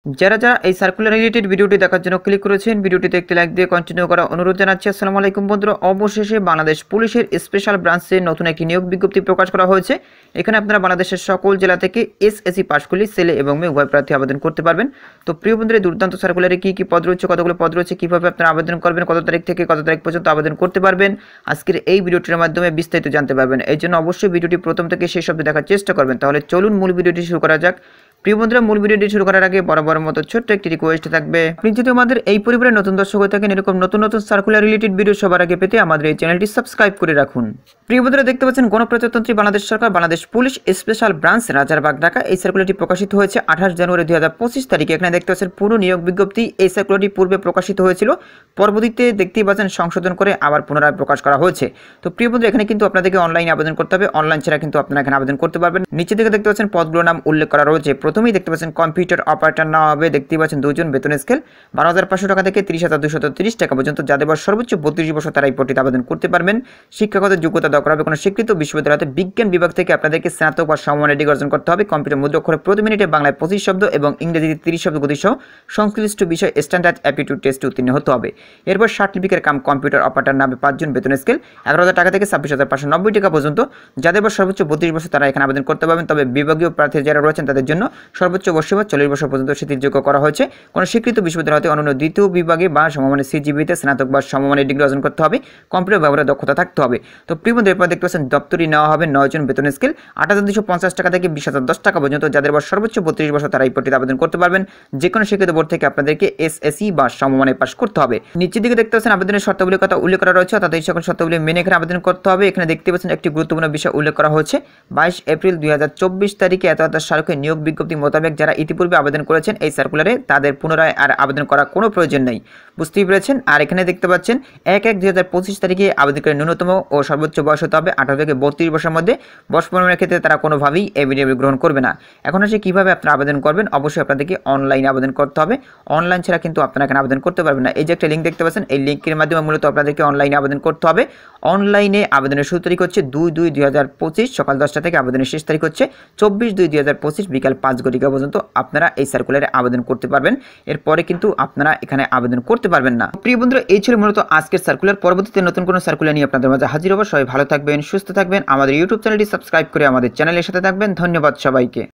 যারা এই circular related ভিডিওটি দেখার জন্য ক্লিক করেছেন, ভিডিওটিতে একটি লাইক দিয়ে কন্টিনিউ করা অনুরোধ জানাচ্ছি। আসসালামু আলাইকুম বন্ধুরা, অবশেষে বাংলাদেশ পুলিশের স্পেশাল ব্রাঞ্চে নতুন একটি নিয়োগ বিজ্ঞপ্তি প্রকাশ করা হয়েছে। এখানে আপনারা বাংলাদেশের সকল জেলা থেকে এসএসসি পাস করলে ছেলে এবং মেয়ে উভয় প্রার্থী আবেদন করতে পারবেন। তো প্রিয় বন্ধুরা, দুর্দান্ত সার্কুলারে কী কী পদ রয়েছে, কতগুলো পদ রয়েছে, কীভাবে আপনারা আবেদন করবেন, কত তারিখ থেকে কত তারিখ পর্যন্ত আবেদন করতে পারবেন, আজকের এই ভিডিওটির মাধ্যমে বিস্তারিত জানতে পারবেন। এই জন্য অবশ্যই ভিডিওটি প্রথম থেকে শেষ অবধি দেখার চেষ্টা করবেন। তাহলে চলুন মূল ভিডিওটি শুরু করা যাক। প্রিয় বন্ধুরা, মূল ভিডিওটি শুরু করার আগে বরাবরের মতো ছোট্ট একটি রিকোয়েস্ট থাকবে, আপনি যদি আমাদের এই পরিবারের নতুন দর্শক হয়ে থাকেন, এরকম নতুন নতুন সার্কুলার রিলেটেড ভিডিও সবার আগে পেতে আমাদের এই চ্যানেলটি সাবস্ক্রাইব করে রাখুন। প্রিয় বন্ধুরা, দেখতে পাচ্ছেন গণপ্রজাতন্ত্রী বাংলাদেশ সরকার Bangladesh police special branch Rajarbagh Dhaka. এই সার্কুলারটি প্রকাশিত হয়েছে 28 জানুয়ারি 2025 তারিখে। এখানে দেখতে পাচ্ছেন পুরো নিয়োগ বিজ্ঞপ্তি। এই সার্কুলারটি পূর্বে প্রকাশিত হয়েছিল, পরবর্তীতে দেখতেই পাচ্ছেন সংশোধন করে আবার পুনরায় প্রকাশ করা হয়েছে। তো প্রিয় বন্ধুরা, এখানে কিন্তু আপনাদেরকে অনলাইনে আবেদন করতে হবে, অনলাইন ছাড়া কিন্তু আপনারা এখানে আবেদন করতে পারবেন। নিচে দিকে দেখতে পাচ্ছেন পদগুলোর নাম উল্লেখ করা রয়েছে। প্রথমেই দেখতে পাচ্ছেন কম্পিউটার অপারেটর নেওয়া হবে। দেখতেই পাচ্ছেন 2 জন, বেতন স্কেল 12,500 টাকা থেকে 30,230 টাকা পর্যন্ত। যাদের বয়স সর্বোচ্চ 32 বছর তারা এই পদটিতে আবেদন করতে পারবেন। শিক্ষাগত যোগ্যতা দরকার হবে কোনো স্বীকৃত বিশ্ববিদ্যালয়তে বিজ্ঞান বিভাগ থেকে আপনাদেরকে স্নাতক বা সমমানের ডিগ্রি অর্জন করতে হবে। কম্পিউটার মুদ্রাক্ষরে প্রতি মিনিটে বাংলায় 25 শব্দ এবং ইংরেজিতে 30 শব্দ গতি সহ সংশ্লিষ্ট বিষয় স্ট্যান্ডার্ড অ্যাপটিটিউড টেস্টে উত্তীর্ণ হতে হবে। এরপর সার্টিফিকেট কাম কম্পিউটার অপারেটর নামে 5 জন, বেতন স্কেল 11,000 টাকা থেকে 26,590 টাকা পর্যন্ত। যাদের বয়স সর্বোচ্চ 32 বছর তারা এখানে আবেদন করতে পারবেন। তবে বিভাগীয় প্রার্থী যারা রয়েছেন তাদের জন্য সর্বোচ্চ বয়স 40 বছর পর্যন্ত শিথিলযোগ্য করা হয়েছে। কোনো স্বীকৃত বিশ্ববিদ্যালয়তে অনন্য দ্বিতীয় বিভাগে বা সমমানের সিজিবিতে স্নাতক বা সমমানের ডিগ্রি অর্জন করতে হবে। কম্পিউটার ব্যবহারে দক্ষতা থাকতে হবে। তো প্রিয় বন্ধুরা, এরপর দেখতে পাচ্ছেন দপ্তরি নেওয়া হবে 9 জন, বেতন স্কেল 8,250 টাকা থেকে 20,010 টাকা পর্যন্ত। যাদের বয়স সর্বোচ্চ 32 বছর তারা এই পদটিতে আবেদন করতে পারবেন। যে কোনো স্বীকৃত বোর্ড থেকে আপনাদেরকে এসএসসি বা সমমানে পাস করতে হবে। নিচের দিকে দেখতে পাচ্ছেন আবেদনের শর্তাবলীর কথা উল্লেখ করা রয়েছে, অর্থাৎ এই সকল শর্তাবলী মেনে এখানে আবেদন করতে হবে। এখানে দেখতে পাচ্ছেন একটি গুরুত্বপূর্ণ বিষয় উল্লেখ করা হয়েছে। 22 এপ্রিল 2024 তারিখে এত সার্কুলার নিয়োগ বিজ্ঞপ্তি মোতাবেক যারা ইতিপূর্বে আবেদন করেছেন এই সার্কুলারে, তাদের পুনরায় আর আবেদন করার কোনো প্রয়োজন নেই। বুঝতেই পেরেছেন। আর এখানে দেখতে পাচ্ছেন 1/1/2025 তারিখে আবেদনকারী ন্যূনতম ও সর্বোচ্চ বয়স হতে হবে 18 থেকে 32 বছরের মধ্যে। বয়স প্রমাণের ক্ষেত্রে তারা কোনোভাবেই এফিডেভিট গ্রহণ করবে না। এখন আসে কীভাবে আপনারা আবেদন করবেন। অবশ্যই আপনাদেরকে অনলাইনে আবেদন করতে হবে। অনলাইন ছাড়া কিন্তু আপনারা এখানে আবেদন করতে পারবেন না। এই যে একটা লিঙ্ক দেখতে পাচ্ছেন, এই লিঙ্কের মাধ্যমে মূলত আপনাদেরকে অনলাইনে আবেদন করতে হবে। অনলাইনে আবেদনের শুরু তারিখ হচ্ছে 2/2/2025 সকাল 10টা থেকে। আবেদনের শেষ তারিখ হচ্ছে 24/2/2025 বিকাল 5 ঘটিকা পর্যন্ত আপনারা এই সার্কুলারে আবেদন করতে পারবেন। এরপরে কিন্তু আপনারা এখানে আবেদন করতে পারবেন না। প্রিয় বন্ধুরা, এই ছিল মূলত আজকের সার্কুলার। পরবর্তীতে নতুন কোনো সার্কুলার নিয়ে আপনাদের মাঝে হাজির হব। সবাই ভালো থাকবেন, সুস্থ থাকবেন। আমাদের ইউটিউব চ্যানেলটি সাবস্ক্রাইব করে আমাদের চ্যানেলের সাথে থাকবেন। ধন্যবাদ সবাইকে।